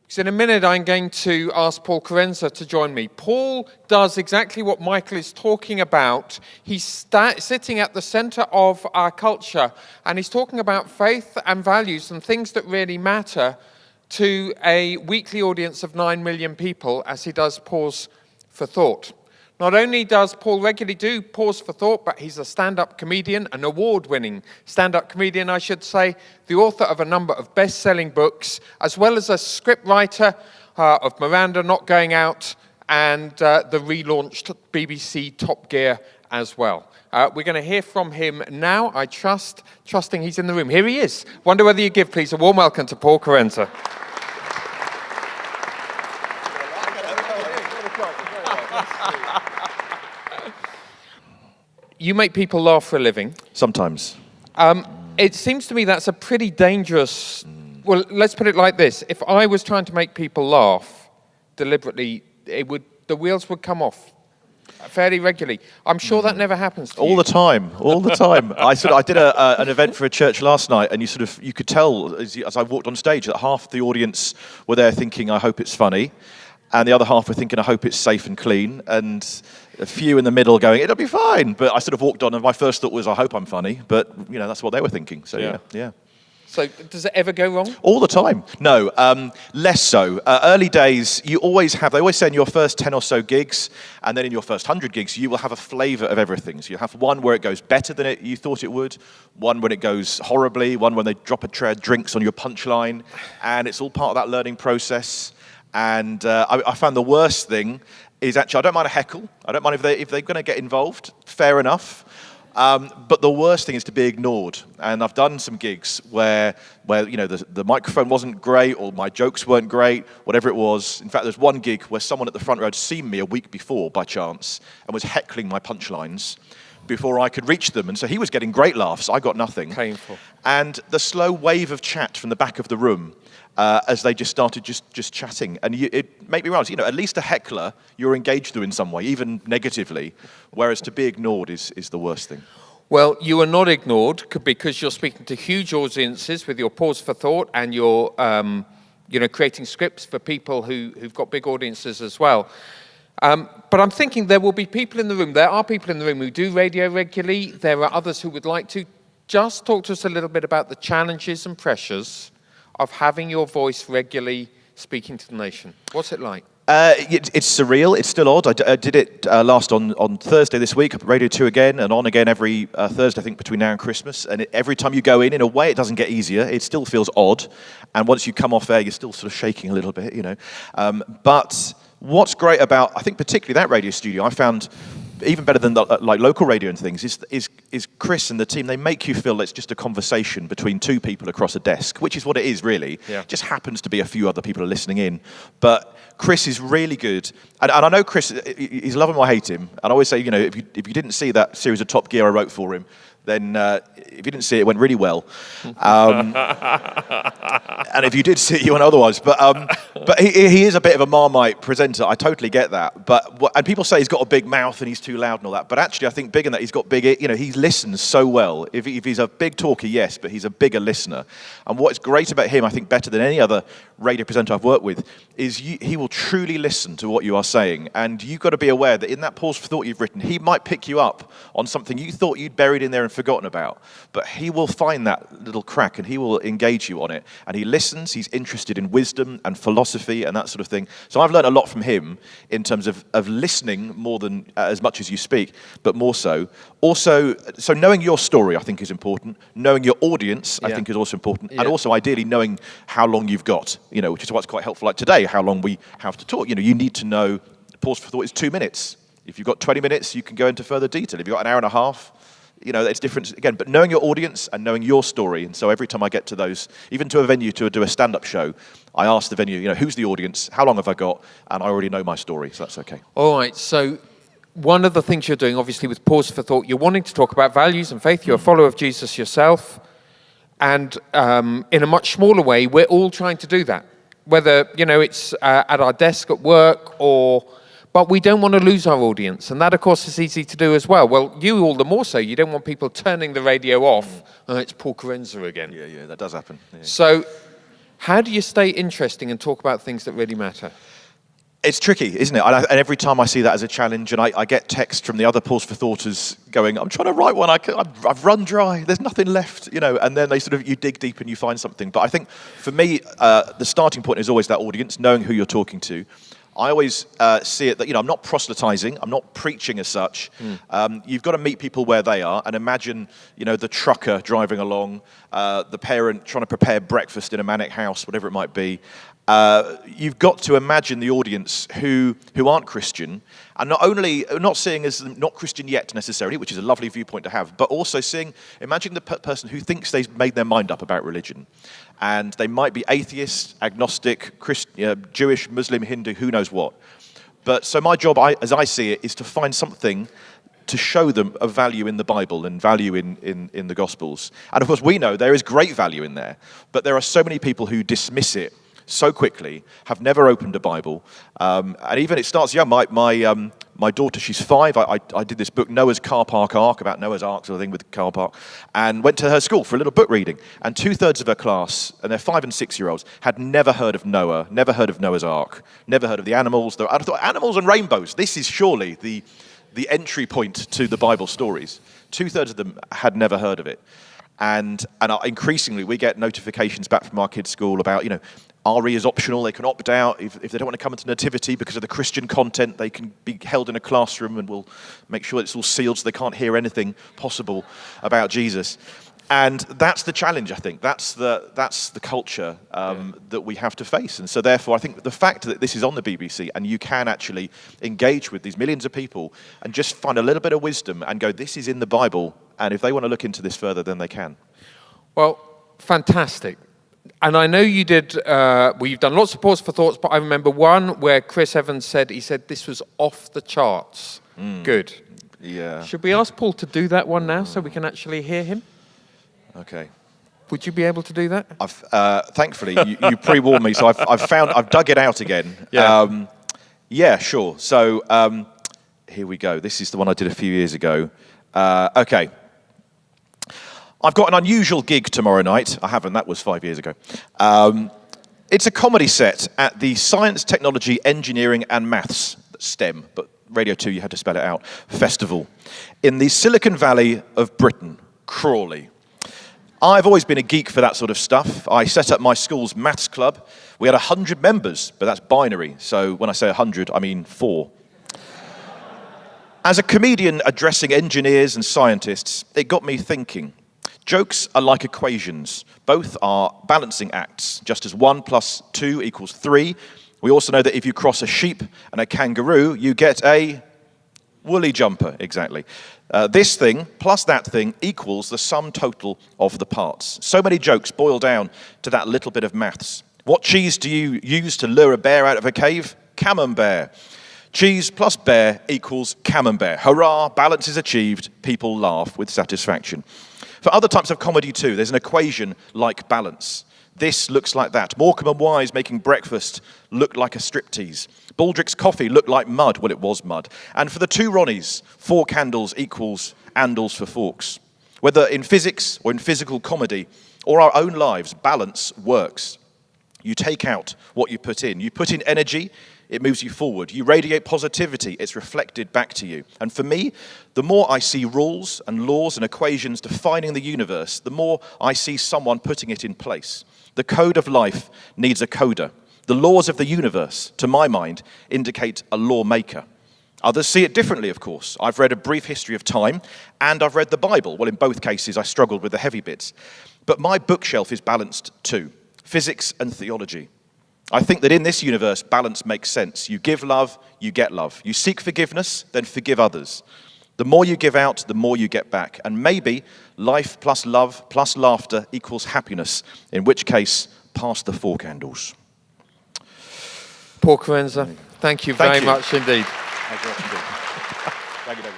Because in a minute I'm going to ask Paul Karensa to join me. Paul does exactly what Michael is talking about. He's sitting at the center of our culture, and he's talking about faith and values and things that really matter to a weekly audience of 9 million people, as he does Pause for Thought. Not only does Paul regularly do Pause for Thought, but he's a stand-up comedian, an award-winning stand-up comedian, I should say, the author of a number of best-selling books, as well as a scriptwriter of Miranda, Not Going Out, and the relaunched BBC Top Gear as well. We're going to hear from him now, trusting he's in the room. Here he is. Wonder whether you give, please, a warm welcome to Paul Karensa. You make people laugh for a living. Sometimes. It seems to me that's a pretty dangerous... Well, let's put it like this. If I was trying to make people laugh deliberately, the wheels would come off fairly regularly. I'm sure that never happens to you. All the time. I did an event for a church last night, and you could tell as I walked on stage that half the audience were there thinking, I hope it's funny, and the other half were thinking, I hope it's safe and clean, and a few in the middle going, it'll be fine. But I sort of walked on, and my first thought was, I hope I'm funny. But, that's what they were thinking. So, yeah. So, does it ever go wrong? All the time. No, less so. Early days, they always say in your first 10 or so gigs, and then in your first 100 gigs, you will have a flavour of everything. So you have one where it goes better than you thought it would, one when it goes horribly, one when they drop a tray of drinks on your punchline, and it's all part of that learning process. And I found the worst thing is actually, I don't mind a heckle. I don't mind if they're going to get involved, fair enough. But the worst thing is to be ignored. And I've done some gigs where the microphone wasn't great, or my jokes weren't great, whatever it was. In fact, there's one gig where someone at the front row had seen me a week before by chance and was heckling my punchlines before I could reach them. And so he was getting great laughs. I got nothing. Painful. And the slow wave of chat from the back of the room as they just started just chatting. And it made me realize, at least a heckler, you're engaged with in some way, even negatively, whereas to be ignored is the worst thing. Well, you are not ignored because you're speaking to huge audiences with your Pause for Thought, and you're creating scripts for people who've got big audiences as well. But I'm thinking there will be people in the room. There are people in the room who do radio regularly. There are others who would like to. Just talk to us a little bit about the challenges and pressures of having your voice regularly speaking to the nation. What's it like? It's surreal. It's still odd. I did it last on Thursday this week, up at Radio 2 again, and on again every Thursday, I think, between now and Christmas. And every time you go in a way, it doesn't get easier. It still feels odd. And once you come off air, you're still sort of shaking a little bit, But what's great about, I think particularly that radio studio, I found even better than like local radio and things, is Chris and the team. They make you feel it's just a conversation between two people across a desk, which is what it is really. Yeah. It just happens to be a few other people are listening in. But Chris is really good. And I know Chris, he's love him or hate him. And I always say, if you didn't see that series of Top Gear I wrote for him, then if you didn't see it, it went really well. And if you did see it, you went otherwise. But he is a bit of a Marmite presenter. I totally get that. And people say he's got a big mouth and he's too loud and all that. But actually, I think bigger than that, he's got big, he listens so well. If he's a big talker, yes, but he's a bigger listener. And what's great about him, I think better than any other radio presenter I've worked with, is he will truly listen to what you are saying. And you've got to be aware that in that Pause for Thought you've written, he might pick you up on something you thought you'd buried in there and forgotten about, but he will find that little crack and he will engage you on it, and he listens. He's interested in wisdom and philosophy and that sort of thing. So I've learned a lot from him in terms of listening more than as much as you speak, but more so. Also, so knowing your story, I think, is important. Knowing your audience, I think, is also important, and also ideally knowing how long you've got, which is what's quite helpful. Like today, how long we have to talk. You need to know. Pause for Thought is 2 minutes. If you've got 20 minutes, you can go into further detail. If you've got an hour and a half, it's different again, but knowing your audience and knowing your story. And so every time I get to those, even to a venue to do a stand-up show, I ask the venue, who's the audience, how long have I got, and I already know my story, so that's okay. All right, so one of the things you're doing, obviously, with Pause for Thought, you're wanting to talk about values and faith. You're a follower of Jesus yourself, and in a much smaller way, we're all trying to do that. Whether, it's at our desk at work but we don't want to lose our audience. And that, of course, is easy to do as well. Well, you all the more so. You don't want people turning the radio off. It's Paul Karensa again. Yeah, that does happen. Yeah. So How do you stay interesting and talk about things that really matter? It's tricky, isn't it? And every time I see that as a challenge, and I get text from the other Pause for Thoughters going, I'm trying to write one, I've run dry, there's nothing left, and then you dig deep and you find something. But I think for me, the starting point is always that audience, knowing who you're talking to. I always see it that, I'm not proselytizing, I'm not preaching as such. You've got to meet people where they are and imagine, the trucker driving along, the parent trying to prepare breakfast in a manic house, whatever it might be. You've got to imagine the audience who aren't Christian, and not seeing as not Christian yet necessarily, which is a lovely viewpoint to have, but also imagine the person who thinks they've made their mind up about religion. And they might be atheist, agnostic, Jewish, Muslim, Hindu, who knows what. But so my job, as I see it, is to find something to show them of value in the Bible and value in the Gospels. And of course, we know there is great value in there, but there are so many people who dismiss it so quickly, have never opened a Bible. And even it starts young. My daughter, she's 5. I did this book, Noah's Car Park Ark, about Noah's Ark sort of thing with the car park, and went to her school for a little book reading. And 2/3 of her class, and they're 5 and 6-year-olds, had never heard of Noah, never heard of Noah's Ark, never heard of the animals. I thought, animals and rainbows, this is surely the entry point to the Bible stories. 2/3 of them had never heard of it. And increasingly, we get notifications back from our kids' school about, RE is optional, they can opt out. If they don't want to come into Nativity because of the Christian content, they can be held in a classroom and we'll make sure it's all sealed so they can't hear anything possible about Jesus. And that's the challenge, I think. That's the culture that we have to face. And so therefore, I think the fact that this is on the BBC and you can actually engage with these millions of people and just find a little bit of wisdom and go, this is in the Bible, and if they want to look into this further, then they can. Well, fantastic. And I know you did, you've done lots of Pause for Thoughts, but I remember one where Chris Evans said this was off the charts. Good. Yeah. Should we ask Paul to do that one now so we can actually hear him? Okay. Would you be able to do that? Thankfully, you pre-warned me, so I've dug it out again. Yeah. Yeah, sure. So here we go. This is the one I did a few years ago. Okay. I've got an unusual gig tomorrow night. I haven't, that was 5 years ago. It's a comedy set at the Science, Technology, Engineering and Maths, STEM, but Radio 2, you had to spell it out, festival, in the Silicon Valley of Britain, Crawley. I've always been a geek for that sort of stuff. I set up my school's maths club. We had 100 members, but that's binary. So when I say 100, I mean 4. As a comedian addressing engineers and scientists, it got me thinking. Jokes are like equations. Both are balancing acts. Just as 1 + 2 = 3, we also know that if you cross a sheep and a kangaroo, you get a woolly jumper, exactly. This thing plus that thing equals the sum total of the parts. So many jokes boil down to that little bit of maths. What cheese do you use to lure a bear out of a cave? Camembert. Cheese plus bear equals camembert. Hurrah, balance is achieved. People laugh with satisfaction. For other types of comedy too, there's an equation like balance. This looks like that. Morecambe and Wise making breakfast looked like a striptease. Baldrick's coffee looked like mud. Well, it was mud. And for the 2 Ronnies, 4 candles equals handles for forks. Whether in physics or in physical comedy or our own lives, balance works. You take out what you put in. You put in energy, it moves you forward. You radiate positivity, it's reflected back to you. And for me, the more I see rules and laws and equations defining the universe, the more I see someone putting it in place. The code of life needs a coder. The laws of the universe, to my mind, indicate a lawmaker. Others see it differently, of course. I've read A Brief History of Time, and I've read the Bible. Well, in both cases, I struggled with the heavy bits. But my bookshelf is balanced too. Physics and theology. I think that in this universe, balance makes sense. You give love, you get love. You seek forgiveness, then forgive others. The more you give out, the more you get back. And maybe life plus love plus laughter equals happiness, in which case, pass the 4 candles. Paul Karensa, thank you very much indeed. Thank you.